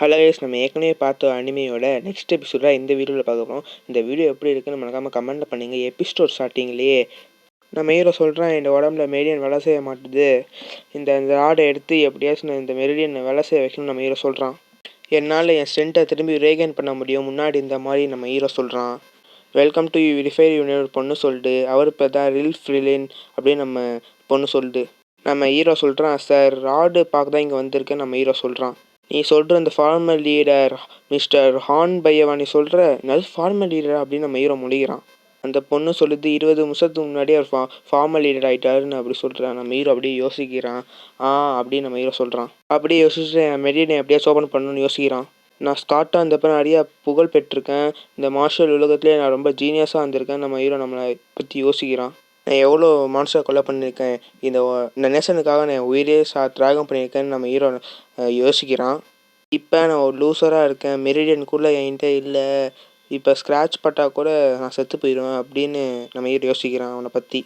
Hello guys, நம்ம ஏற்கனவே பார்த்த அனிமையோட நெக்ஸ்ட் எபிசோடாக இந்த வீடியோவில் பார்க்க போகிறோம். இந்த வீடியோ எப்படி இருக்குன்னு மறக்காமல் கமெண்ட்டில் பண்ணுங்க. எபிசோட் ஸ்டார்டிங்லேயே நம்ம ஹீரோ சொல்கிறான், இந்த உடம்புல மெரிடியன் வேலை செய்ய மாட்டுது, இந்த ராடை எடுத்து எப்படியாச்சும் இந்த மெரிடியன் வேலை செய்ய வைக்கணும்னு நம்ம ஹீரோ சொல்கிறான். என்னால் என் ஸ்ட்ரென்த்தை திரும்பி ரீகெயின் பண்ண முடியும் முன்னாடி இந்த மாதிரி நம்ம ஹீரோ சொல்கிறான். வெல்கம் டு ரிஃபைர் யூனியன் பொண்ணு சொல்லிட்டு, அவர் இப்போ தான் ஃப்ரிலின் அப்படின்னு நம்ம பொண்ணு சொல்லிட்டு நம்ம ஹீரோ சொல்கிறான், சார் ராடு பார்க்க தான் இங்கே வந்திருக்கேன் நம்ம ஹீரோ சொல்கிறான். நீ சொல்கிற அந்த ஃபார்மல் லீடர் மிஸ்டர் ஹார்ன் பையவா நீ சொல்கிற நல்ல ஃபார்மல் லீடர் அப்படின்னு நம்ம ஹீரோ முடிகிறான். அந்த பொண்ணு சொல்லுது, 20 நிமிஷத்துக்கு முன்னாடி அவர் ஃபார்மல் லீடர் ஆகிட்டாருன்னு அப்படி சொல்கிறான். நம்ம ஹீரோ அப்படியே யோசிக்கிறான். அப்படின்னு நம்ம ஹீரோ சொல்கிறான். அப்படியே யோசிச்சுட்டு மெரிடியனை எப்படியா ஓப்பன் பண்ணணும்னு யோசிக்கிறான். நான் ஸ்காட்டாக இருந்தப்போ நிறையா புகழ் பெற்றிருக்கேன், இந்த மார்ஷல் உலகத்துலேயே நான் ரொம்ப ஜீனியஸாக இருந்திருக்கேன். நம்ம ஹீரோ நம்மளை பற்றி யோசிக்கிறான். நான் எவ்வளோ மான்ஸ்டரை கொலை பண்ணியிருக்கேன், இந்த நேஷனுக்காக நான் உயிரே தியாகம் பண்ணியிருக்கேன்னு நம்ம ஹீரோ யோசிக்கிறான். இப்போ நான் ஒரு லூசராக இருக்கேன், மெரிடியனுக்குள்ளே என்கிட்ட இல்லை, இப்போ ஸ்க்ராட்ச் பட்டால் கூட நான் செத்து போயிடுவேன் அப்படின்னு நம்ம ஹீரோ யோசிக்கிறான் அவனை பற்றி.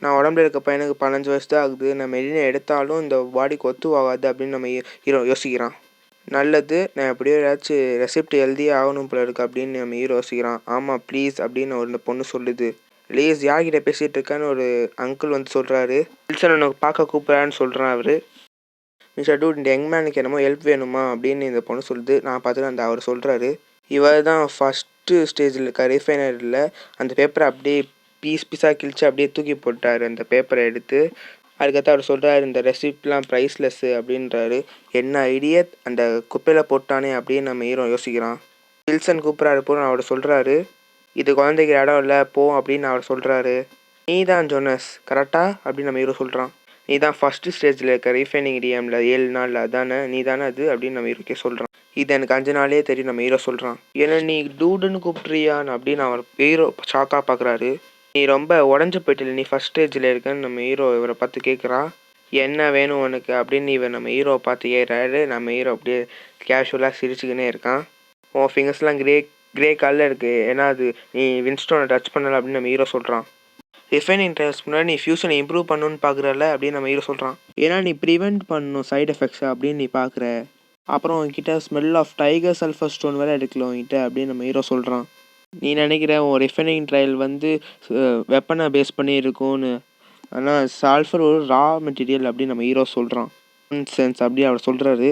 நான் உடம்புல இருக்க பையனுக்கு 15 வயசு தான் ஆகுது, நான் மெரிடியன் எடுத்தாலும் இந்த பாடிக்கு ஒத்துவாகாது அப்படின்னு நம்ம ஹீரோ யோசிக்கிறான். நல்லது, நான் எப்படியோ ஏதாச்சும் ரெசிப்ட் எழுதியே ஆகணும் போல இருக்கு அப்படின்னு நம்ம ஹீரோ யோசிக்கிறான். ஆமாம் ப்ளீஸ் அப்படின்னு ஒரு பொண்ணு சொல்லுது. ப்ளீஸ் யார்கிட்ட பேசிகிட்டு இருக்கான்னு ஒரு அங்கிள் வந்து சொல்கிறாரு. வில்சன் உனக்கு பார்க்க கூப்பிட்றான்னு சொல்கிறான் அவர். மிஸ்டர் டூட், இந்த யங்மேனுக்கு என்னமோ ஹெல்ப் வேணுமா அப்படின்னு இந்த பொண்ணு சொல்லுது. நான் பார்த்துட்டு அவர் சொல்கிறாரு, இவர் தான் ஃபஸ்ட்டு ஸ்டேஜில் இருக்க ரிஃபைனரியில் அந்த பேப்பரை அப்படியே பீஸாக கிழிச்சு அப்படியே தூக்கி போட்டார் அந்த பேப்பரை எடுத்து. அதுக்கடுத்து அவர் சொல்கிறாரு, இந்த ரெசிப்ட்லாம் ப்ரைஸ்லெஸ்ஸு அப்படின்றாரு. என்ன ஐடியா அந்த குப்பையில் போட்டானே அப்படின்னு நம்ம ஹீரோ யோசிக்கிறான். வில்சன் கூப்பிட்றாரு போன அவர் சொல்கிறாரு, இது குழந்தைக்கு இடம் இல்லை போ அப்படின்னு அவர் சொல்கிறாரு. நீ தான் ஜோனஸ் கரெக்டா அப்படின்னு நம்ம ஹீரோ சொல்கிறான். நீ தான் ஃபஸ்ட்டு ஸ்டேஜில் இருக்க ரீஃபைனிங் டிஎம்மில் 7 நாளில் அதானே, நீ தானே அது அப்படின்னு நம்ம ஹீரோக்கே சொல்கிறான். இது எனக்கு 5 நாளே தெரியும் நம்ம ஹீரோ சொல்கிறான். ஏன்னா நீ டூடுன்னு கூப்பிட்றியான்னு அப்படின்னு அவர் ஹீரோ ஷாக்காக பார்க்குறாரு. நீ ரொம்ப உடஞ்சி போயிட்டில்ல, நீ ஃபஸ்ட் ஸ்டேஜில் இருக்கன்னு நம்ம ஹீரோ இவரை பார்த்து கேட்குறான். என்ன வேணும் உனக்கு அப்படின்னு இவன் நம்ம ஹீரோவை பார்த்து ஏறாரு. நம்ம ஹீரோ அப்படியே கேஷுவலாக சிரிச்சுக்கினே இருக்கான். உன் ஃபிங்கர்ஸ்லாம் கிரே கல்லில் இருக்குது, ஏன்னா அது நீ வின்ஸ்டோனை டச் பண்ணலை அப்படின்னு நம்ம ஹீரோ சொல்கிறான். ரிஃபைனிங் ட்ரையல்ஸ் முன்னாடி நீ ஃபியூஷனை இம்ப்ரூவ் பண்ணணும்னு பார்க்குறல அப்படின்னு நம்ம ஹீரோ சொல்கிறான். ஏன்னா நீ ப்ரிவெண்ட் பண்ணணும் சைட் எஃபெக்ட்ஸை அப்படின்னு நீ பார்க்குற. அப்புறம் உங்ககிட்ட smell of tiger sulphur stone வேறு எடுக்கல உங்ககிட்ட அப்படின்னு நம்ம ஹீரோ சொல்கிறான். நீ நினைக்கிற உன் ரிஃபைனிங் ட்ரையல் வந்து வெப்பனை பேஸ் பண்ணி இருக்கும்னு, ஆனால் சல்ஃபர் ஒரு ரா மெட்டீரியல் அப்படின்னு நம்ம ஹீரோ சொல்கிறான். சென்ஸ் அப்படி அவர் சொல்கிறாரு.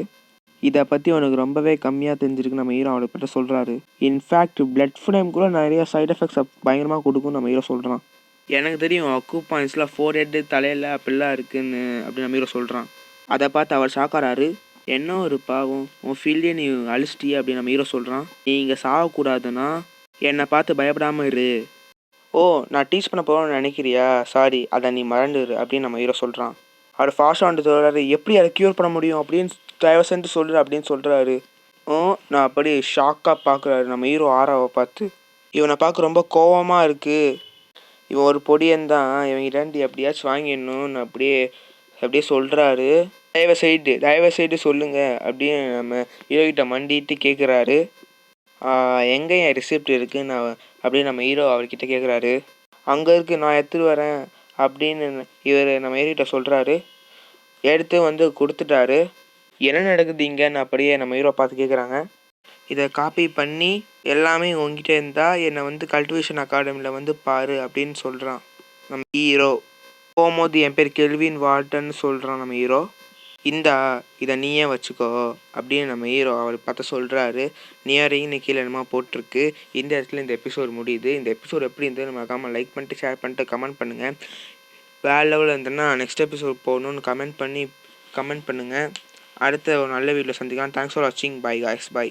இதை பற்றி அவனுக்கு ரொம்பவே கம்மியாக தெரிஞ்சிருக்கு நம்ம ஹீரோ அவனை பற்றி சொல்கிறாரு. இன்ஃபேக்ட் பிளட் ஃப்ளேம் கூட நிறைய சைட் எஃபெக்ட்ஸை பயங்கரமாக கொடுக்கும்னு நம்ம ஹீரோ சொல்கிறான். எனக்கு தெரியும் அக்கு பாயிண்ட்ஸில் 4 ஹெட்டு தலையில் அப்படிலாம் இருக்குன்னு அப்படின்னு நம்ம ஹீரோ சொல்கிறான். அதை பார்த்து அவர் ஷாக்காராரு. என்ன ஒரு பாவம், உன் ஃபீல்டே நீ அழிச்சிட்டியே அப்படின்னு நம்ம ஹீரோ சொல்கிறான். நீ இங்கே சாகக்கூடாதுன்னா என்னை பார்த்து பயப்படாமல் இரு. ஓ, நான் டீச் பண்ண போகிறோன்னு நினைக்கிறியா, சாரி அதை நீ மறந்துடு அப்படின்னு நம்ம ஹீரோ சொல்கிறான். அவர் ஃபாஸ்ட்டாக வந்து சொல்கிறாரு, எப்படி அதை க்யூர் பண்ண முடியும் அப்படின்னு தயவு செஞ்சு சொல்லுற அப்படின்னு சொல்கிறாரு. நான் அப்படி ஷாக்காக பார்க்குறாரு நம்ம ஹீரோ ஆராவை பார்த்து. இவனை பார்க்க ரொம்ப கோவமாக இருக்குது. இவன் ஒரு பொடியன்தான், இவங்கிட்டாண்டி எப்படியாச்சும் வாங்கிடணும்னு அப்படியே சொல்கிறாரு. தயவு செய்து சொல்லுங்க அப்படின்னு நம்ம ஹீரோகிட்ட மண்டிட்டு கேட்குறாரு. எங்கே என் ரிசிப்ட் இருக்குன்னு அப்படின்னு நம்ம ஹீரோ அவர்கிட்ட கேட்குறாரு. அங்கே இருக்குது, நான் எடுத்துகிட்டு வரேன் அப்படின்னு இவர் நம்ம ஹீரோகிட்ட சொல்கிறாரு. எடுத்து வந்து கொடுத்துட்டாரு. என்ன நடக்குது இங்கேன்னு அப்படியே நம்ம ஹீரோ பார்த்து கேட்குறாங்க. இதை காப்பி பண்ணி எல்லாமே உங்ககிட்ட இருந்தால் என்னை வந்து கல்டிவேஷன் அகாடமியில் வந்து பாரு அப்படின்னு சொல்கிறான் நம்ம ஹீரோ. போகும்போது என் பேர் கெல்வின் வால்டன்னு சொல்கிறான் நம்ம ஹீரோ. இதை நீயே வச்சுக்கோ அப்படின்னு நம்ம ஹீரோ அவர் பார்த்து சொல்கிறாரு. நியரிங்னு கீழே என்னமா போட்டிருக்கு. இந்த இடத்துல இந்த எபிசோட் முடியுது. இந்த எபிசோட் எப்படி இருந்தது மறக்காமல் லைக் பண்ணிட்டு ஷேர் பண்ணிட்டு கமெண்ட் பண்ணுங்கள். வேறு லெவலில் இருந்ததுன்னா நெக்ஸ்ட் எபிசோட் போகணுன்னு கமெண்ட் பண்ணுங்கள். அடுத்த ஒரு நல்ல வீடியோவில் சந்திக்கலாம். தேங்க்ஸ் ஃபார் வாட்சிங். Bye guys, by.